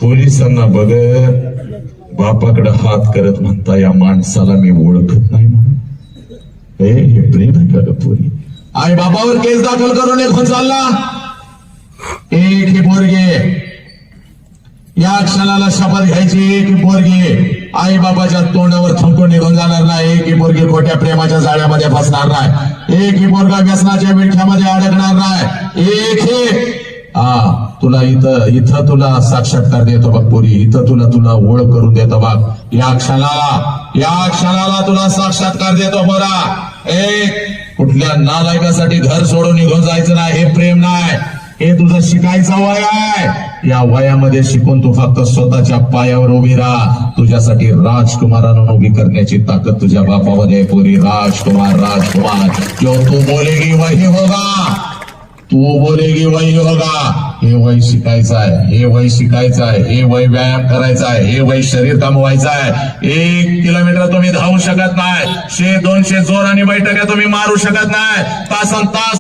पोलिसांना बघत बापाकडे हात करत म्हणता या माणसाला मी ओळखत नाही म्हणून. हे प्रेम आहे का पोरी? आई बापावर केस दाखल करून निघून चालला. एक ही पोरगी, या क्षणाला शपथ घ्यायची. एक ही पोरगी आई बाबाच्या तोंडावर थंकून निघून जाणार नाही. एक ही पोरगी खोट्या प्रेमाच्या जाळ्यामध्ये फसणार नाही. एक ही पोरगा व्यसनाच्या विळख्यामध्ये अडकणार नाही. एक ही तुला इथं तुला साक्षात्कार देतो बघ पोरी. इथं तुला ओळख करून देतो बघ. या क्षणाला तुला साक्षात्कार देतो बरा. कुठल्या नालायकासाठी घर सोडून निघून जायचं नाही. हे प्रेम नाही, हे तुझं शिकायचं वय आहे. या वयामध्ये शिकून तू फक्त स्वतःच्या पायावर उभी राहा. तुझ्यासाठी राजकुमारांना उभी करण्याची ताकद तुझ्या बापामध्ये आहे पोरी. राजकुमार जो तू बोलेगी वही होगा, तू बोलेगी वही होगा. हे वय शिकायचं आहे, हे वय शिकायचं आहे, हे वय व्यायाम करायचा आहे, हे वय शरीर कमवायचं आहे. 1 किलोमीटर तुम्ही धावू शकत नाही. 100-200 जोर आणि बैठका तुम्ही मारू शकत नाही. तासन तास